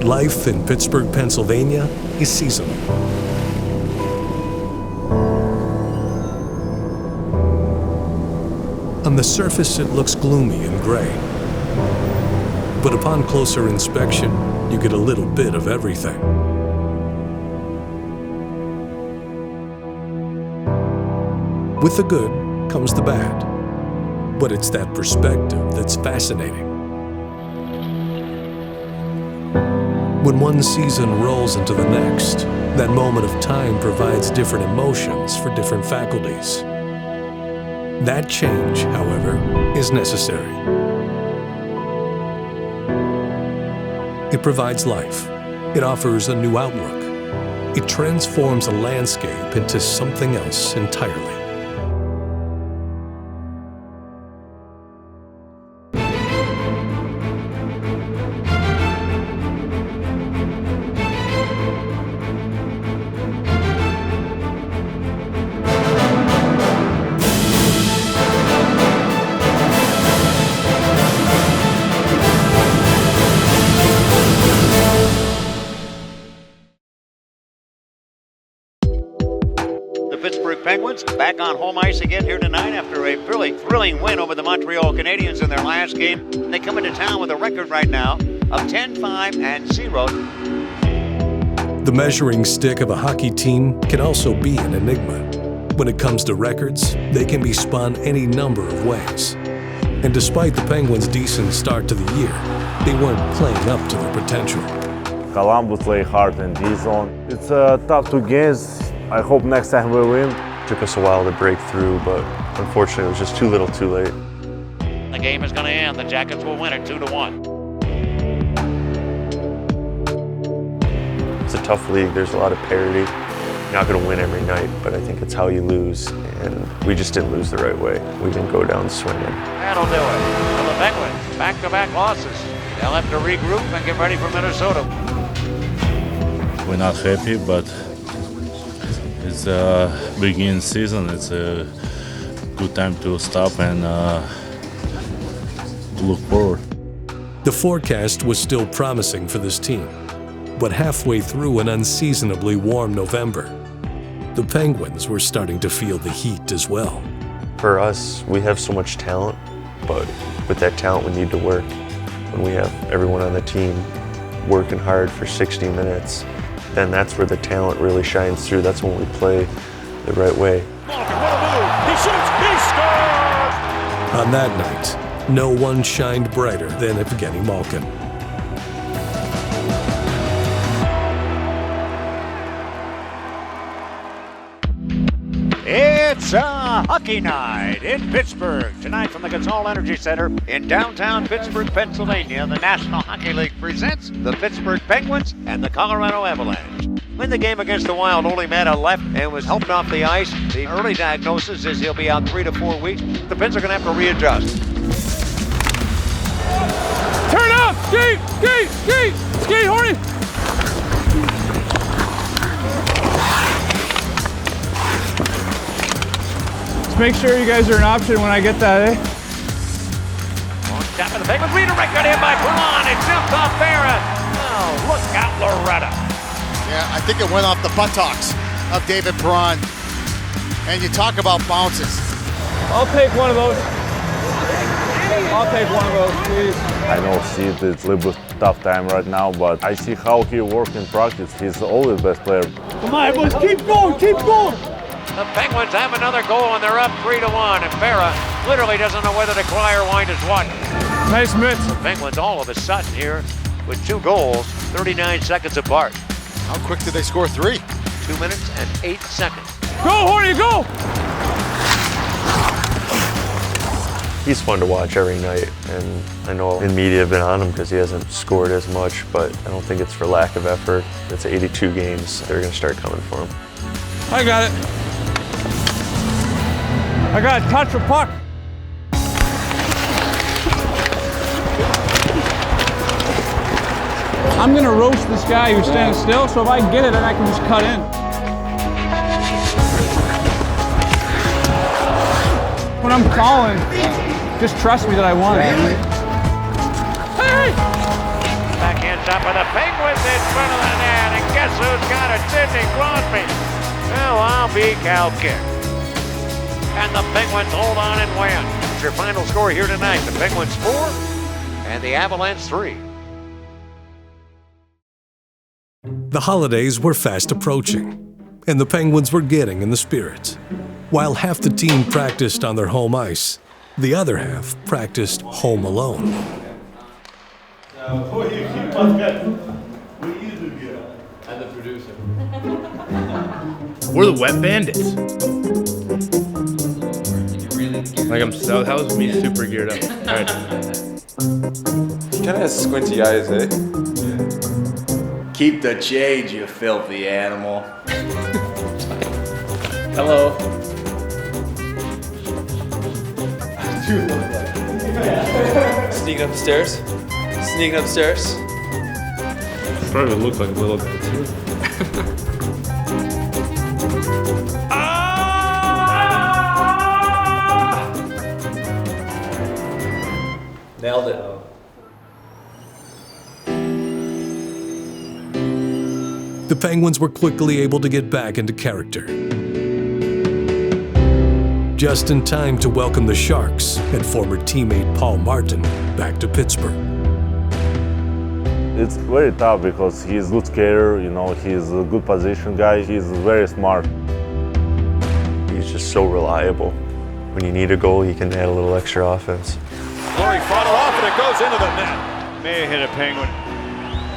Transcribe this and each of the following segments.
Life in Pittsburgh, Pennsylvania is seasonal. On the surface, it looks gloomy and gray. But upon closer inspection, you get a little bit of everything. With the good comes the bad. But it's that perspective that's fascinating. When one season rolls into the next, that moment of time provides different emotions for different faculties. That change, however, is necessary. It provides life. It offers a new outlook. It transforms a landscape into something else entirely. The Pittsburgh Penguins back on home ice again here tonight after a really thrilling win over the Montreal Canadiens in their last game. They come into town with a record right now of 10-5-0. The measuring stick of a hockey team can also be an enigma. When it comes to records, they can be spun any number of ways. And despite the Penguins' decent start to the year, they weren't playing up to their potential. Columbus play hard in D-zone. It's tough to games. I hope next time we win. Took us a while to break through, but unfortunately it was just too little too late. The game is going to end. The Jackets will win it 2-1. It's a tough league. There's a lot of parity. You're not going to win every night, but I think it's how you lose, and we just didn't lose the right way. We didn't go down swinging. That'll do it. For the Penguins, back-to-back losses. They'll have to regroup and get ready for Minnesota. We're not happy, but it's a beginning season. It's a good time to stop and to look forward. The forecast was still promising for this team, but halfway through an unseasonably warm November, the Penguins were starting to feel the heat as well. For us, we have so much talent, but with that talent we need to work. When we have everyone on the team working hard for 60 minutes, then that's where the talent really shines through. That's when we play the right way. Malkin, what a move! He shoots! He scores! On that night, no one shined brighter than Evgeny Malkin. It's a hockey night in Pittsburgh. Tonight from the Gazal Energy Center in downtown Pittsburgh, Pennsylvania, the National Hockey League presents the Pittsburgh Penguins and the Colorado Avalanche. In the game against the Wild, Ole Mata left and was helped off the ice. The early diagnosis is he'll be out 3 to 4 weeks. The Pens are going to have to readjust. Turn up! Ski! Ski! Ski! Ski, Horny! Make sure you guys are an option when I get that, eh? On top of the Penguins, redirected in by Braun. It jumped off Barrett. Oh, look out, Loretta. Yeah, I think it went off the buttocks of David Braun. And you talk about bounces. I'll take one of those. I'll take one of those, please. I know Sid, it's a little bit tough time right now, but I see how he works in practice. He's always best player. Come on, boys, keep going, keep going. The Penguins have another goal, and they're up 3-1. And Barra literally doesn't know whether to cry or wind his what. Nice mitts. The Penguins all of a sudden here with 2 goals, 39 seconds apart. How quick did they score 3? 2 minutes and 8 seconds. Go, Horny, go! He's fun to watch every night, and I know in media have been on him because he hasn't scored as much, but I don't think it's for lack of effort. It's 82 games. They're going to start coming for him. I got it. I got to touch the puck. I'm going to roast this guy who's standing still, so if I get it, then I can just cut in. When I'm calling, just trust me that I want it. Hey! Backhand shot by the Penguins in front of the net. And guess who's got it? Sidney Crosby. Well, I'll be cow kicked. And the Penguins hold on and win. It's your final score here tonight. The Penguins 4 and the Avalanche 3. The holidays were fast approaching, and the Penguins were getting in the spirit. While half the team practiced on their home ice, the other half practiced home alone. I'm the producer. We're the Wet Bandits. Like that was me super geared up. All right. Kind of has squinty eyes, eh? Keep the change, you filthy animal. Hello. Sneaking up the stairs. Sneaking upstairs. Probably look like a little guy too. Nailed it. The Penguins were quickly able to get back into character. Just in time to welcome the Sharks and former teammate Paul Martin back to Pittsburgh. It's very tough because he's a good skater, you know, he's a good position guy, he's very smart. He's just so reliable. When you need a goal, he can add a little extra offense. Fleury fought it off and it goes into the net. May hit a Penguin.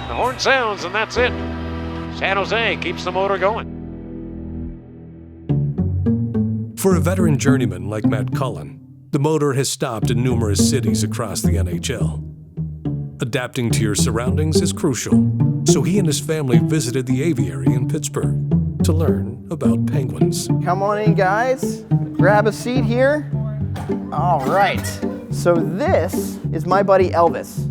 The horn sounds and that's it. San Jose keeps the motor going. For a veteran journeyman like Matt Cullen, the motor has stopped in numerous cities across the NHL. Adapting to your surroundings is crucial, so he and his family visited the aviary in Pittsburgh to learn about penguins. Come on in, guys. Grab a seat here. All right. So this is my buddy Elvis.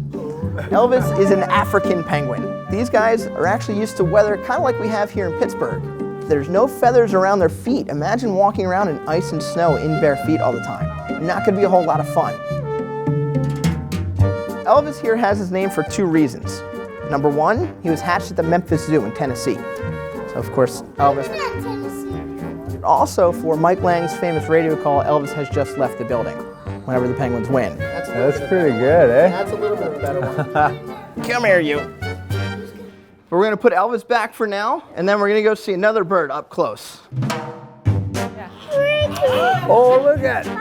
Elvis is an African penguin. These guys are actually used to weather kind of like we have here in Pittsburgh. There's no feathers around their feet. Imagine walking around in ice and snow in bare feet all the time. Not gonna be a whole lot of fun. Elvis here has his name for two reasons. Number one, he was hatched at the Memphis Zoo in Tennessee. So of course, Elvis. Also for Mike Lang's famous radio call, Elvis has just left the building whenever the Penguins win. That's pretty good, eh? That's a little bit of a better one. Come here, you. But we're gonna put Elvis back for now, and then we're gonna go see another bird up close. Oh, look at it.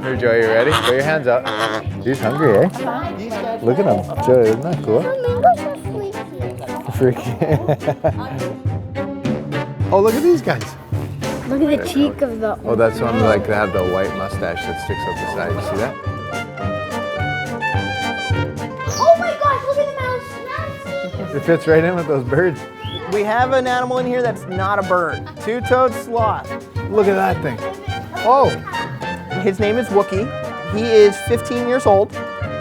Here, Joey, you ready? Put your hands up. He's hungry, eh? Look at him. Joey, isn't that cool? Freaky. Oh, look at these guys. Look at the cheek of the... Oh, that's one like they have the white mustache that sticks up the side. You see that? Oh my gosh, look at the mouse. It fits right in with those birds. We have an animal in here that's not a bird. Two-toed sloth. Look at that thing. Oh! His name is Wookie. He is 15 years old.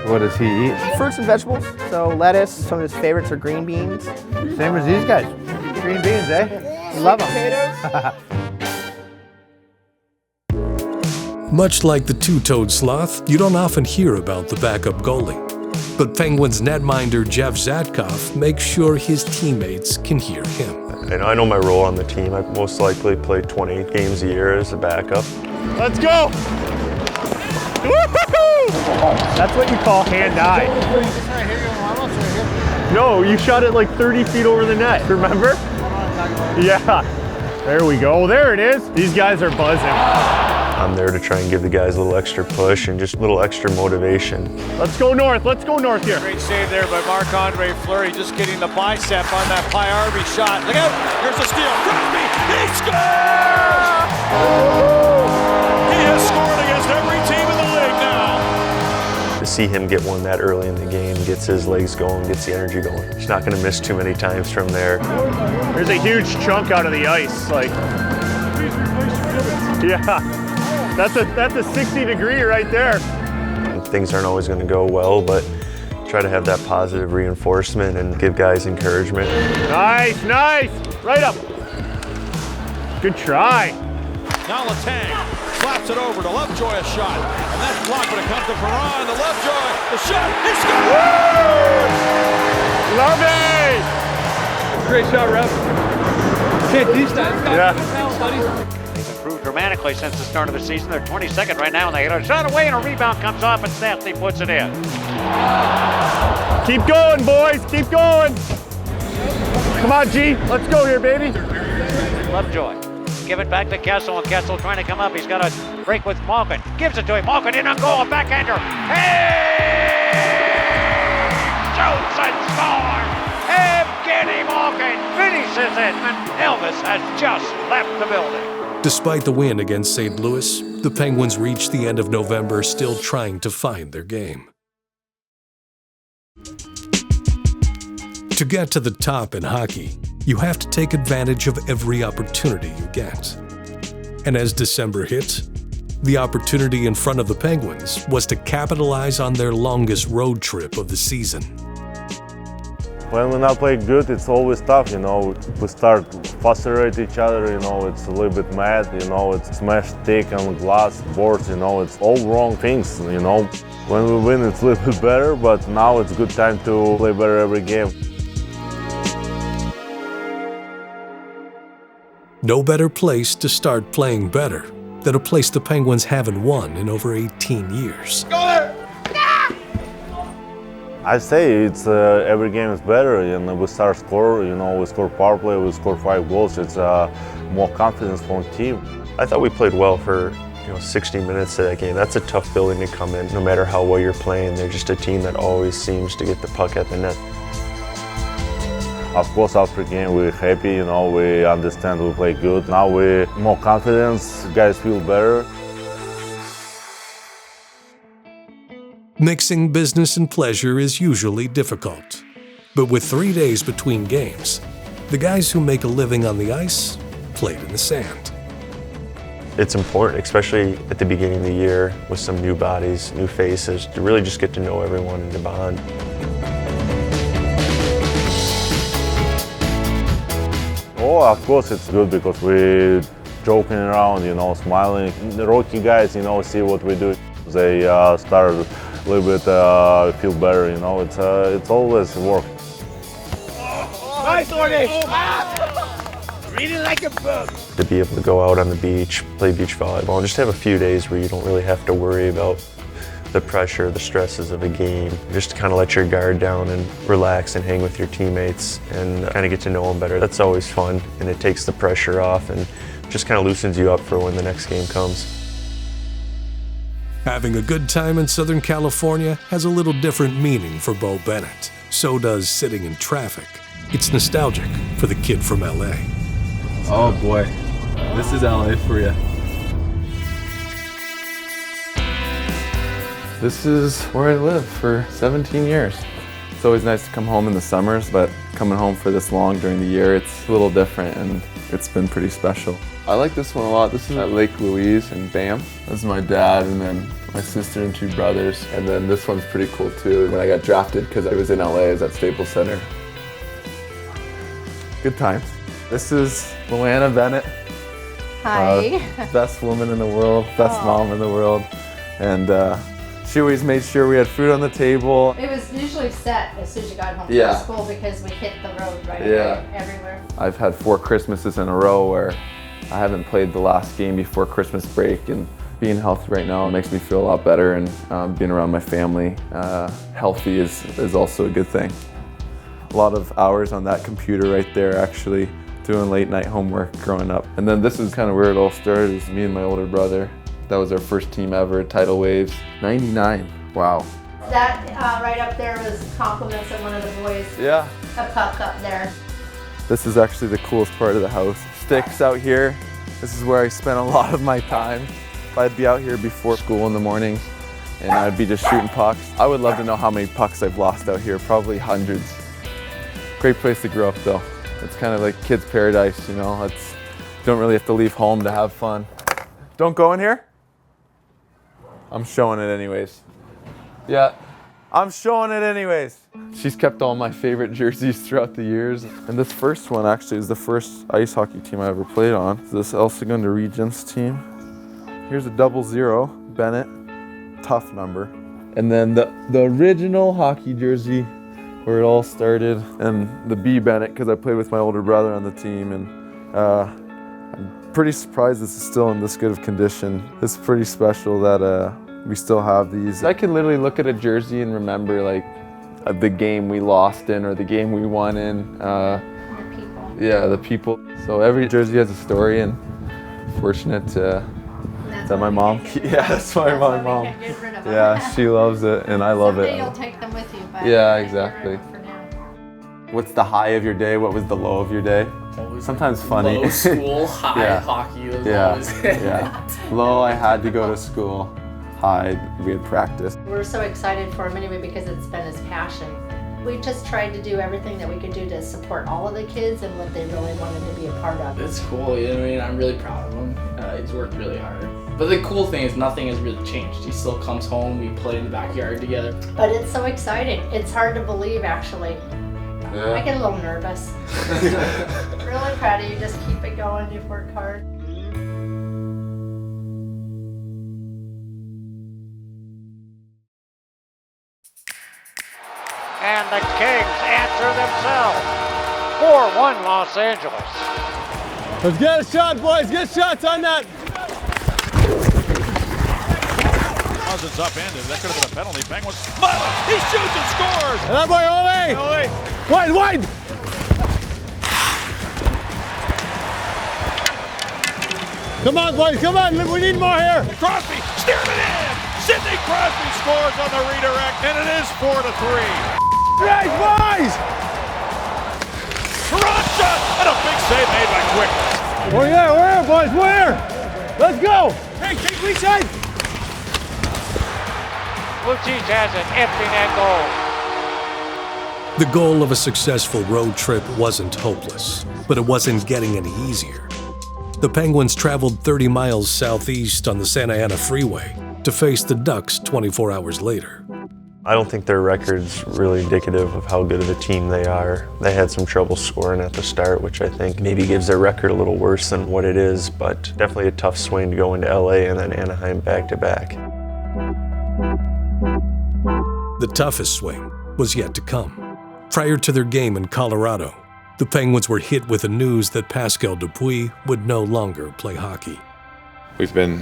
What does he eat? Fruits and vegetables, so lettuce. Some of his favorites are green beans. Same as these guys. Green beans, eh? Love them. Potatoes. Much like the two-toed sloth, you don't often hear about the backup goalie. But Penguins netminder Jeff Zatkoff makes sure his teammates can hear him. And I know my role on the team. I most likely play 20 games a year as a backup. Let's go! Woo-hoo-hoo! That's what you call hand-eye. No, you shot it like 30 feet over the net, remember? Yeah. There we go. There it is. These guys are buzzing. I'm there to try and give the guys a little extra push and just a little extra motivation. Let's go north. Let's go north here. Great save there by Marc-Andre Fleury, just getting the bicep on that Pie-Arby shot. Look out! Here's the steal. Crosby, he scores! He has scored against every team in the league now. To see him get one that early in the game gets his legs going, gets the energy going. He's not going to miss too many times from there. There's a huge chunk out of the ice. Like, yeah. That's a 60 degree right there. Things aren't always going to go well, but try to have that positive reinforcement and give guys encouragement. Nice, nice. Right up. Good try. Now Letang slaps it over to Lovejoy, a shot. And that's blocked, but it comes to Perron, to Lovejoy, the shot, he scores! Love it! Great shot, Ref. Can't teach that. It's got Yeah. good talent, buddy. They've improved dramatically since the start of the season. They're 22nd right now, and they hit a shot away, and a rebound comes off, and Stastny puts it in. Keep going, boys. Keep going. Come on, G. Let's go here, baby. Lovejoy. Give it back to Kessel, and Kessel trying to come up. He's got a break with Malkin. Gives it to him. Malkin in on goal, a backhander. Hey! Shoots and scores! Evgeny Malkin finishes it, and Elvis has just left the building. Despite the win against St. Louis, the Penguins reached the end of November still trying to find their game. To get to the top in hockey, you have to take advantage of every opportunity you get. And as December hit, the opportunity in front of the Penguins was to capitalize on their longest road trip of the season. When we not play good, it's always tough, you know. We start frustrate each other, you know. It's a little bit mad, you know. It's smashed stick on glass boards, you know. It's all wrong things, you know. When we win, it's a little bit better, but now it's good time to play better every game. No better place to start playing better than a place the Penguins haven't won in over 18 years. I say it's every game is better, and we start score. You know, we score power play, we score 5 goals. It's more confidence for the team. I thought we played well for 60 minutes of that game. That's a tough building to come in. No matter how well you're playing, they're just a team that always seems to get the puck at the net. Of course, after the game we're happy. You know, we understand we play good. Now we more confidence. Guys feel better. Mixing business and pleasure is usually difficult. But with 3 days between games, the guys who make a living on the ice played in the sand. It's important, especially at the beginning of the year with some new bodies, new faces, to really just get to know everyone and to bond. Oh, of course it's good because we're joking around, you know, smiling. The rookie guys, you know, see what we do. They start a little bit feel better, you know. It's always work. Nice, Ornish! Read it like a book. To be able to go out on the beach, play beach volleyball, and just have a few days where you don't really have to worry about the pressure, the stresses of a game. Just kind of let your guard down and relax and hang with your teammates and kind of get to know them better. That's always fun, and it takes the pressure off and just kind of loosens you up for when the next game comes. Having a good time in Southern California has a little different meaning for Bo Bennett. So does sitting in traffic. It's nostalgic for the kid from LA. Oh boy, this is LA for you. This is where I lived for 17 years. It's always nice to come home in the summers, but coming home for this long during the year, it's a little different and it's been pretty special. I like this one a lot. This is at Lake Louise in Banff. This is my dad and then my sister and 2 brothers. And then this one's pretty cool too. When I got drafted, because I was in LA, I was at Staples Center. Good times. This is Luana Bennett. Hi. Best woman in the world, best mom in the world. And she always made sure we had food on the table. It was usually set as soon as you got home Yeah. from school because we hit the road right Yeah. away everywhere. I've had 4 Christmases in a row where I haven't played the last game before Christmas break, and being healthy right now makes me feel a lot better, and being around my family healthy is also a good thing. A lot of hours on that computer right there, actually doing late night homework growing up. And then this is kind of where it all started. It was me and my older brother. That was our first team ever, Tidal Waves. 99, wow. That right up there was compliments of one of the boys. Yeah. A puck up there. This is actually the coolest part of the house. Sticks out here. This is where I spent a lot of my time. I'd be out here before school in the morning and I'd be just shooting pucks. I would love to know how many pucks I've lost out here, probably hundreds. Great place to grow up though. It's kind of like kids' paradise, you know. You don't really have to leave home to have fun. Don't go in here? I'm showing it anyways. Yeah, I'm showing it anyways. She's kept all my favorite jerseys throughout the years. And this first one actually is the first ice hockey team I ever played on. It's this El Segundo Regents team. Here's a 00, Bennett, tough number. And then the original hockey jersey where it all started, and the B Bennett because I played with my older brother on the team, and I'm pretty surprised this is still in this good of condition. It's pretty special that we still have these. I can literally look at a jersey and remember like the game we lost in or the game we won in. Yeah, the people. So every jersey has a story, and fortunate that my mom. Yeah, that's why my mom. Yeah, she loves it, and I love it. Someday you'll take them with you. But Yeah, exactly. What's the high of your day? What was the low of your day? Sometimes funny. Low school, high Yeah. hockey was Yeah, always yeah. Low, I had to go to school. High, we had practice. We're so excited for him anyway because it's been his passion. We just tried to do everything that we could do to support all of the kids and what they really wanted to be a part of. It's cool, you know what I mean? I'm really proud of him. He's worked really hard. But the cool thing is nothing has really changed. He still comes home, we play in the backyard together. But it's so exciting. It's hard to believe, actually. Yeah. I get a little nervous. Really proud of you. Just keep it going. You've worked hard. And the Kings answer themselves. 4-1 Los Angeles. Let's get a shot, boys. Get shots on that. Cousins upended. That could have been a penalty. Penguins. He shoots and scores. And that boy, Ole. Wide. Come on, boys. Come on. We need more here. Crosby steered it in. Sidney Crosby scores on the redirect, and it is 4-3. Right, boys. Toronto shot and a big save made by Quick. Where, boys? Where? Let's go. Hey, take weak side. Lucic has an empty net goal. The goal of a successful road trip wasn't hopeless, but it wasn't getting any easier. The Penguins traveled 30 miles southeast on the Santa Ana Freeway to face the Ducks 24 hours later. I don't think their record's really indicative of how good of a team they are. They had some trouble scoring at the start, which I think maybe gives their record a little worse than what it is, but definitely a tough swing to go into LA and then Anaheim back-to-back. The toughest swing was yet to come. Prior to their game in Colorado, the Penguins were hit with the news that Pascal Dupuis would no longer play hockey. We've been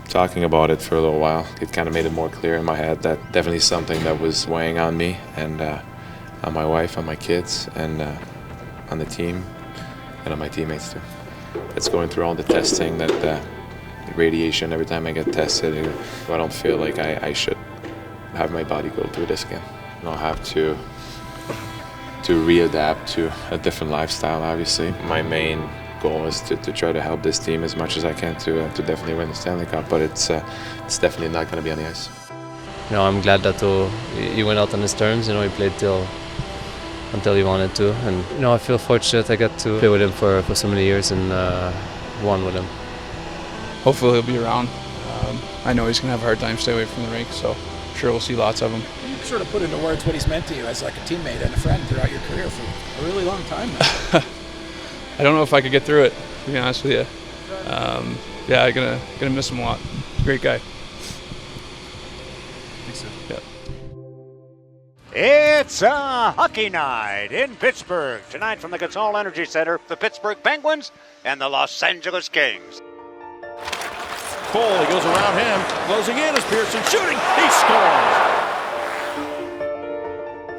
talking about it for a little while. It kind of made it more clear in my head that definitely something that was weighing on me and on my wife, on my kids, and on the team, and on my teammates too. It's going through all the testing, that radiation every time I get tested. I don't feel like I should have my body go through this again. I'll have to readapt to a different lifestyle, obviously. My main goal is to try to help this team as much as I can to definitely win the Stanley Cup, but it's definitely not going to be on the ice. I'm glad that he went out on his terms. He played until he wanted to, and I feel fortunate I got to play with him for so many years and won with him. Hopefully he'll be around. I know he's going to have a hard time staying away from the rink, so I'm sure we'll see lots of him. You sort of put into words what he's meant to you as like a teammate and a friend throughout your career for a really long time now. I don't know if I could get through it, to be honest with you. I'm gonna miss him a lot. Great guy. Thanks, sir. Yeah. It's a hockey night in Pittsburgh. Tonight from the Gazal Energy Center, the Pittsburgh Penguins and the Los Angeles Kings. Cole, he goes around him. Closing in is Pearson shooting. He scores.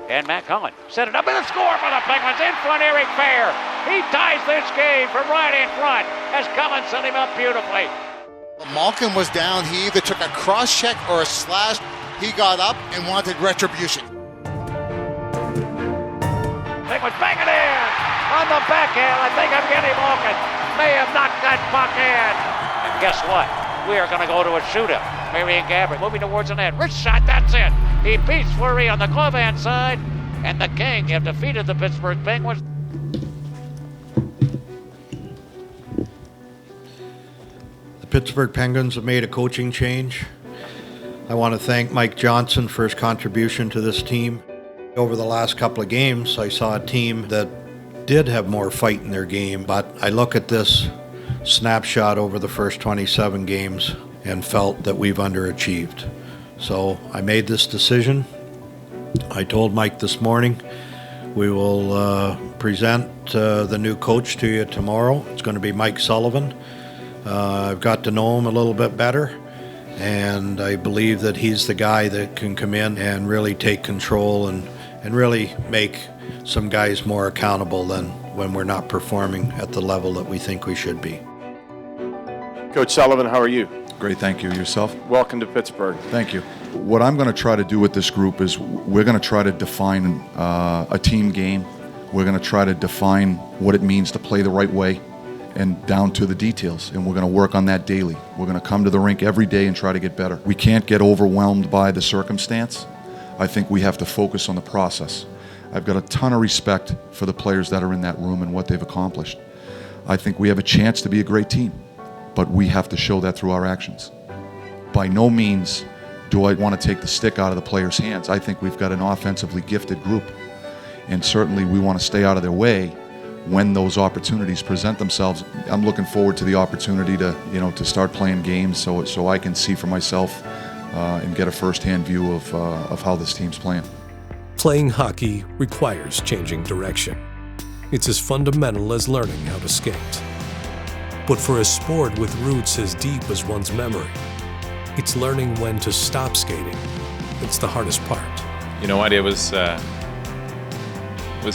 And Matt Cullen set it up and a score for the Penguins in front. Eric Fair. He ties this game from right in front as Cullen set him up beautifully. Malkin was down. He either took a cross check or a slash. He got up and wanted retribution. Penguins bang it in on the backhand. I think Evgeny Malkin may have knocked that puck in. And guess what? We are going to go to a shootout. Marian Gabriel moving towards the net. Rich shot, that's it. He beats Fleury on the glove hand side. And the Kings have defeated the Pittsburgh Penguins. The Pittsburgh Penguins have made a coaching change. I want to thank Mike Johnson for his contribution to this team. Over the last couple of games, I saw a team that did have more fight in their game, but I look at this snapshot over the first 27 games, and felt that we've underachieved. So I made this decision. I told Mike this morning, we will present the new coach to you tomorrow. It's going to be Mike Sullivan. I've got to know him a little bit better, and I believe that he's the guy that can come in and really take control and really make some guys more accountable than when we're not performing at the level that we think we should be. Coach Sullivan, how are you? Great, thank you. Yourself? Welcome to Pittsburgh. Thank you. What I'm going to try to do with this group is we're going to try to define a team game. We're going to try to define what it means to play the right way and down to the details, and we're going to work on that daily. We're going to come to the rink every day and try to get better. We can't get overwhelmed by the circumstance. I think we have to focus on the process. I've got a ton of respect for the players that are in that room and what they've accomplished. I think we have a chance to be a great team, but we have to show that through our actions. By no means do I want to take the stick out of the players' hands. I think we've got an offensively gifted group, and certainly we want to stay out of their way when those opportunities present themselves. I'm looking forward to the opportunity to start playing games so I can see for myself and get a first-hand view of how this team's playing. Playing hockey requires changing direction. It's as fundamental as learning how to skate. But for a sport with roots as deep as one's memory, it's learning when to stop skating. It's the hardest part. You know what? It was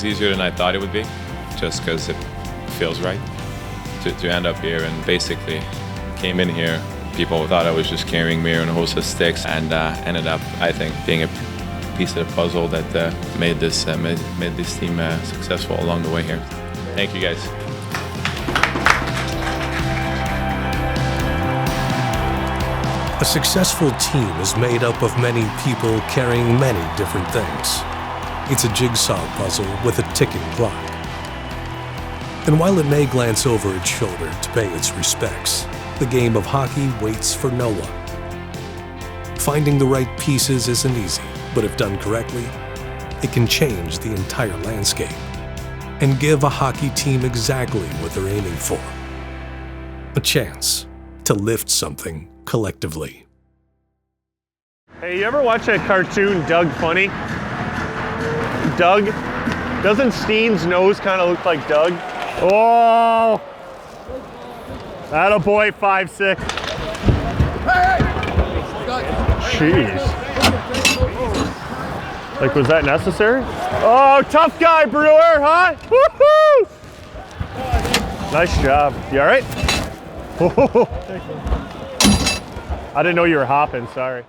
easier than I thought it would be, just because it feels right to end up here. And basically came in here, people thought I was just carrying me and a host of sticks, and ended up, I think, being a piece of the puzzle that made this team successful along the way here. Thank you, guys. A successful team is made up of many people carrying many different things. It's a jigsaw puzzle with a ticking clock. And while it may glance over its shoulder to pay its respects, the game of hockey waits for no one. Finding the right pieces isn't easy, but if done correctly, it can change the entire landscape and give a hockey team exactly what they're aiming for. A chance to lift something collectively. Hey, you ever watch that cartoon, Doug Funny? Doug? Doesn't Steen's nose kind of look like Doug? Oh! Attaboy, 5'6". Jeez. Like, was that necessary? Oh, tough guy, Brewer, huh? Woohoo! Nice job. You all right? I didn't know you were hopping, sorry.